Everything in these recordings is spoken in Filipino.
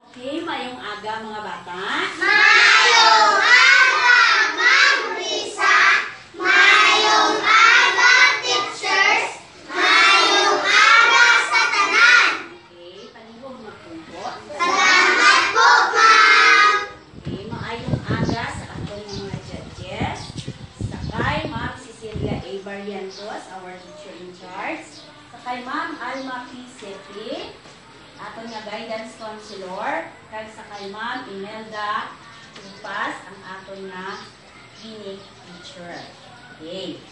Okay, mayong aga mga bata. Mayong aga, Ma'am Risa. Mayong aga, teachers. Mayong aga sa tanan. Okay, panihog magpunto. Salamat po, Ma'am. Okay, maayong aga sa atong mga judges. Sakay Ma'am Cecilia A. Barrientos, our teacher in charge. Sakay Ma'am Alma P. Sepi, ato nga guidance counselor. Kag sakay Ma'am Imelda Tupas, ang ato nga clinic teacher. Okay.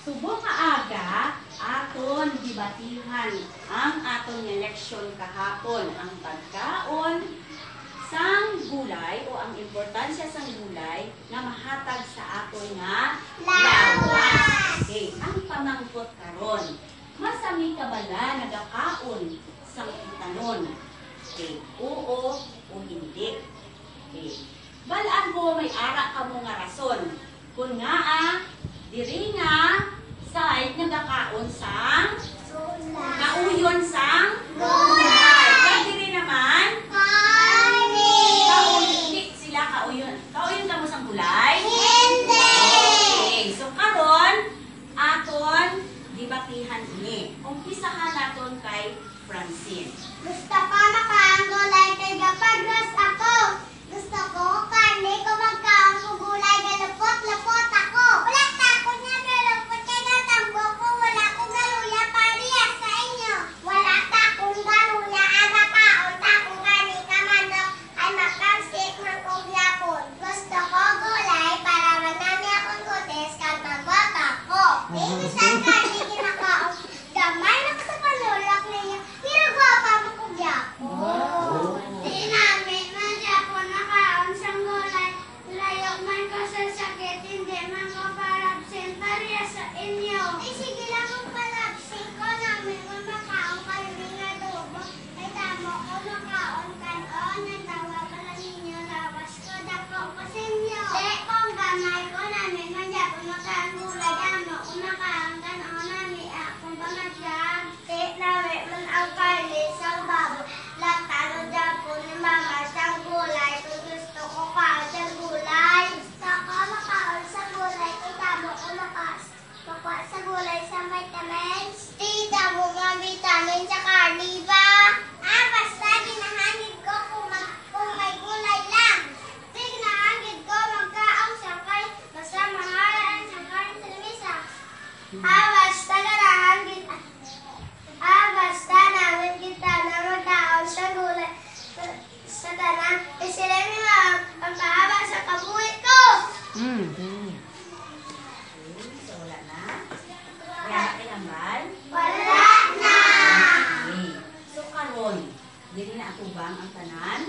Subong aga, aton gibatihan ang aton nga leksyon kahapon, ang pagkaon sang gulay o ang importansya sang gulay nga mahatag sa aton nga lawas. Okay, ang pamangkot karon. Masami ka bala nagakaon sang itanon? Okay, oo o hindi. Okay. Balaan ko may ara ka mo nga rason. Kung nga diri nga side nagakaon sang kauyon sang gulay. Kag diri naman hindi sila kauyon. Kauyon ka mo sang gulay? Hindi! Okay, so karon aton dibatihan ini. Umpisahan naton kay Francine. Gusto ko makaang gulay kay gapagras ako. Gusto ko karne ko magkaang ko gulay kay lapot-lapot ako. Wala ta ako niya galapot kay gatambo ko. Wala ko galuya parehas sa inyo. Wala ta akong galuya aga kaon ta akong karne ka manok ay makagsik ng kugyapon. Gusto ko gulay para manami akong gutes kag magbata ko. Hindi sa karne kinakaon. Gamay na sa panulak niya. Pero gwapa mo kugyapon. Di namin magyapon nakaon sang gulay. Layo man ko sa sakit, hindi man ko parabsin parehas sa inyo. Ay sige lang kung parabsin ko namin kung makaon kayo nga adobo. Ay tamo ko makaon kanon. Nagtawa pala ninyo lawas ko dako ko sa inyo. Di kung gamay ko namin magyapon makaon gulay. Damo ko makaon kanon namin akong pamasyag. Di namin man ang karne sang babo. Latano japon ni mama sang gulay. Kung gusto ko kaon sang gulay. Gusto ko makaon sa gulay. Kung tamo ko makuha sa gulay sa vitamins. Di tamo nga vitamin sa karne ba? Basta ginahangid ko kung may gulay lang. Di ginahangid ko magkaong sakay. Basta mahalaan sa karne sa lamisa. Basta ginahangid. Basta namin kita na magkaon sa gulay. Sa tanan, sila ni Ma'am ang pahaba sa kabuhi ko. So wala na. Wala na kinambal. Wala na. Okay. So karon, dili na atubang ang tanan.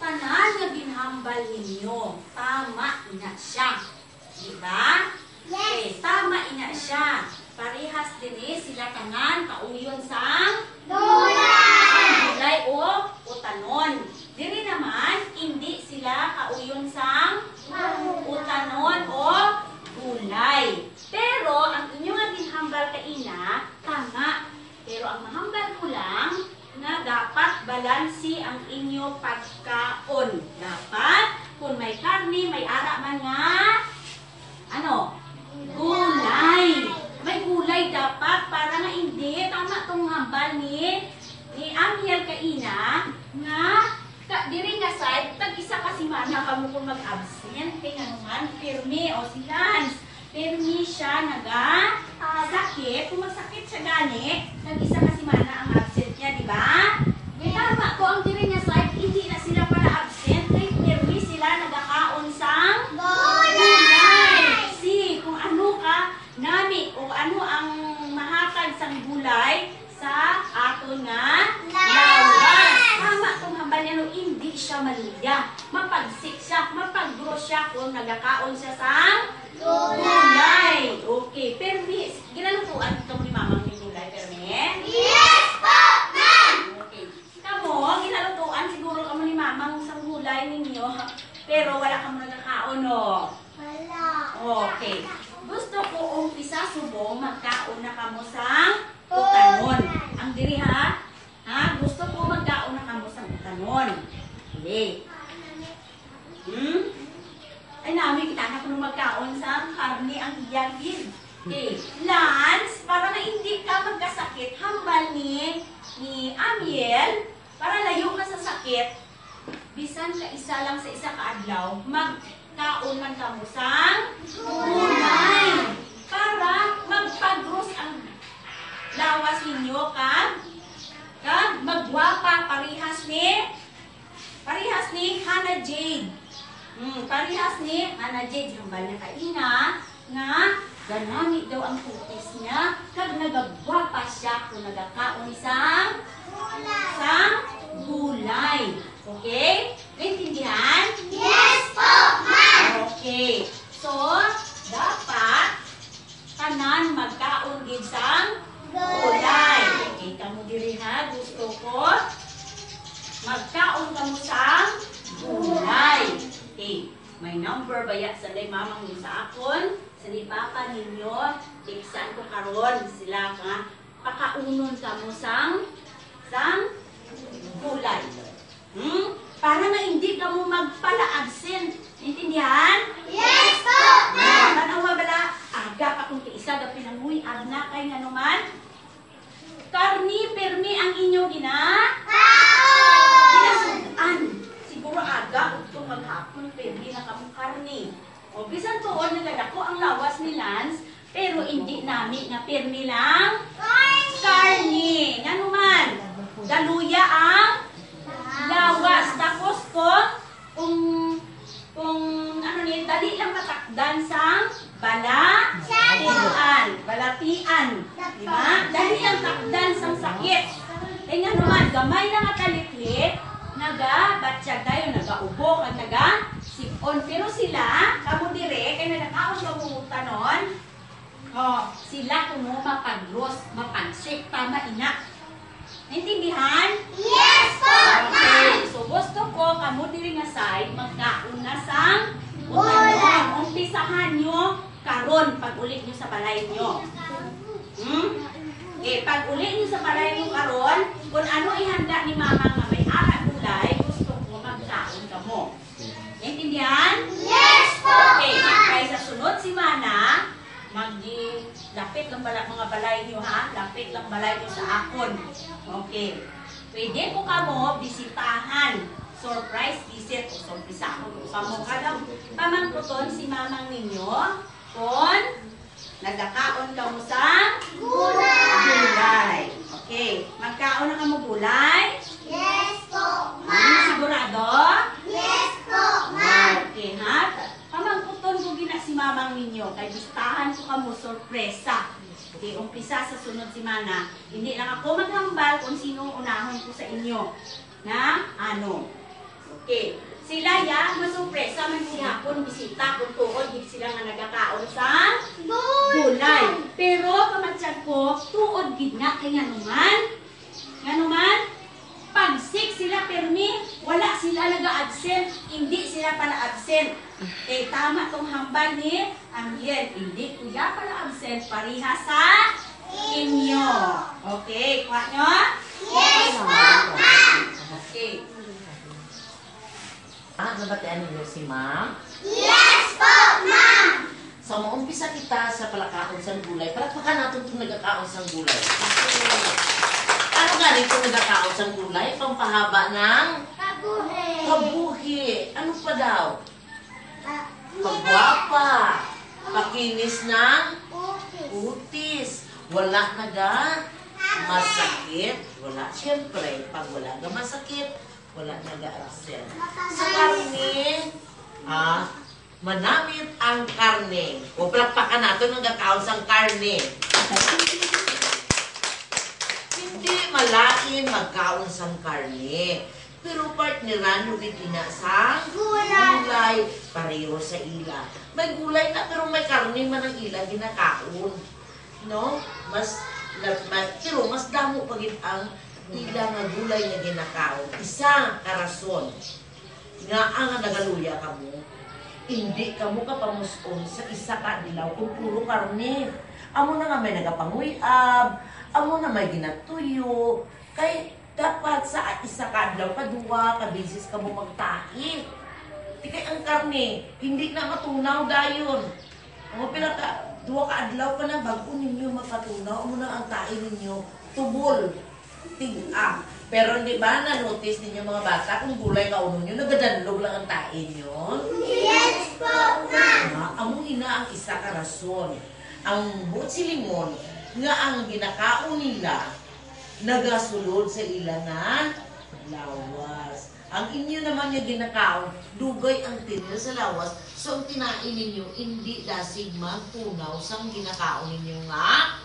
Tanan nga ginhambal ninyo, tama ina siya. Diba? Okay, tama ina siya. Parehas din sila tanan kauyon sang gulay o utanon. Diri naman, hindi sila kauyon sang utanon o gulay. Pero ang inyong nga ginhambal kaina, tama. Pero ang mahambal ko lang na dapat balansi ang inyo pagkaon. Dapat, kung may karne, may ara man nga, gulay. May gulay dapat para nga hindi. Tama tong hambal ni Amiel kaina nga diri nga side, tag-isa kasi mana kamo kung mag-absent. Kaya nga naman, pirmi o si Lance. Pirmi siya sakit. Kung magsakit siya gani, tag-isa kasi mana ang absent niya, di ba? Tama ko ang diri nga side, hindi na sila para absent. Kaya pirmi sila nagakaon sang gulay. Si, kung ano ka nami o ano ang mahatag sang gulay sa ato nga lawas. Tama kung hambal niya, hindi siya maliya. Mapagsik siya, mapag-grow siya kung nagakaon siya sang gulay. Okay, permis. Ginalutuan itong ni mamang yung gulay, permis? Yes po, Ma'am! Okay. Kamo, ginalutuan siguro kamo ni mamang sang gulay ninyo. Pero wala kamo nagkakaon, no? Wala. Okay. Gusto ko umpisa subong magkaon na kamo sang utanon. Ang diri ha? Gusto ko magkaon na kamo sang utanon. chocolate. Ay nami kita na kung magkaon sa karne ang iyagin. Okay. Lance, para na hindi ka magkasakit, hambal ni Amiel, para layo ka sa sakit, bisan ka isa lang sa isa kaadlaw, magkaon man ka mo sang gulay. Para magpagros ang lawas ninyo kag magwapa parihas ni Hannah Jade. Parehas ni Hannah Jade, hambal na kaina nga ganami daw ang putis niya kag nagagwapa siya kung nagakaon sang gulay. Okay? Naintindihan? Yes po, ma'am! Okay. So, dapat tanan magkaon gid sang gulay. Okay, kamo diri ha, gusto ko magkaon kamo sang gulay. Okay, may number baya sa day mamang ni sa akon, sa ni papa ninyo, tiksan ko karon sila ka pakaunon kamo sang gulay. Para na hindi ka mo magpala-absent. Intindihan? Yes po, ma'am! Tanawa bala, aga pa kung isa ga pinanguy, agna kay nga naman. Karni, permi ang inyong ginasudan. Siguro aga, utong maghapon, permi na kamong karni. O, bisan tuon, nagadako ang lawas ni Lance, pero hindi nami nga permi lang karni. Nga naman, daluya ang lawas. Tapos kung ano ni, dali lang matakdan sang balatian. Diba? Dali lang takdan sang sakit. Kaya nga naman, gamay na nga kaliklit, naga-batsyag tayo, naga-ubo, at naga-sipon. Pero sila, kamo dire, kaya nagkakaon kamungutan nun, sila kung mapagros, mapansik, tama ina. Naintindihan? Yes po, Okay, so gusto ko, kamo diri nga side, magkaon na sang gulay. umpisahan nyo karon pag ulit nyo sa balay nyo. Pag ulit nyo sa balay nyo karon, kung ano ihanda ni mama nga may ara gulay, gusto ko magkaon ka mo. Naintindihan? Yes po, Okay, ma'am! kaya sa sunod si Mana, lapit lang mga balay nyo ha, lapit lang balay nyo sa akon. Okay. Pwede ko kamo bisitahan. Surprise visit o sorpresa ko kamo kada pamangkuton si mamang ninyo kung nagkakaon ka mo sa gulay. Okay. Magkaon na kamo gulay? Yes po, ma'am! Sigurado? Yes po, ma'am! Okay, ha? Pamangkuton ko gina si mamang ninyo. Kay bistahan ko kamo sorpresa. Okay, umpisa sa sunod si Mana. Hindi lang ako maghambal kung sino unahon ko sa inyo. Na ano? Okay. Sila ya, masurpresa man siya kung bisita, kung tuod, hindi sila nga nagkakaon sa gulay. Pero kamatsyan ko, tuod gid nga kay nga naman, pag sick sila permi, wala sila nag-absent, hindi sila pala absent. Eh, tama tong hambal ni Amiel. Hindi kuya pala absent, pariha sa inyo. Okay, kuha nyo? Yes po, ma'am! Okay. Nabatian niyo si ma'am? Yes po, ma'am! So, maumpisa kita sa palakaon sa gulay. Palakpakan natin itong nagkakaon sa gulay. Ano nga rin itong nagkakaon sa gulay? Pampahaba ng kabuhi. Ano pa daw? Pagwapa. Pakinis ng utis. Wala masakit. Wala. Siyempre, pag wala na masakit, wala nag-absent. Sa karne, manamit ang karne. O palakpakan natin ng nagkakaon sa karne. Hindi malain magkaon sa karne. Pero partneran yung ina sa gulay. Pareho sa ila. May gulay na pero may karne man ang ila ginakaon. No? Pero mas damo pagit ang ila nga gulay nga ginakaon. Isa karason. Nga ang nagaluya ka mo. Hindi ka mo kapamuson sa isa ka dilaw kung puro karne. Amo na nga may nagapanguyab. Amo na may ginatuyo. Kay dapat sa isa ka adlaw, kaduwa, kabisis ka mo magtahi. Di kay ang karne, hindi na matunaw dayon. Ang pila ka, duwa ka adlaw pa na, bago ninyo mapatunaw, muna ang tahi ninyo, tubol, tig-a. Pero di ba, na-notice ninyo mga bata, kung gulay ka uno nyo, nagadanlog lang ang tahi nyo? Yes po, ma'am. Amo ina ang isa ka rason. Ang buot silingon, nga ang ginakaon nila, nagasulod sa ilangan, lawas. Ang inyo naman yung ginakaon, dugay ang tinil sa lawas. So, ang tinain ninyo, hindi dasig magtunaw sa ginakaon ninyo nga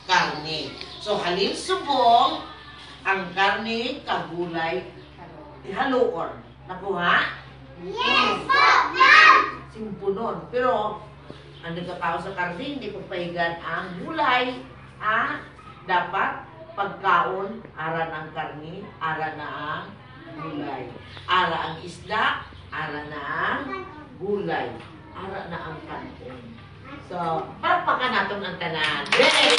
karne. So, halin subong, ang karne, kagulay, ihaloon. Nakuha? Yes po, ma'am. Simpunon. Pero, ang nagkatao sa karne, hindi papahigan ang gulay. Dapat pagkaon, ara ang karne, ara na ang gulay. Ara ang isda, ara na ang gulay. Ara na ang kanin. So, palakpakan natin ang tanan. Yay!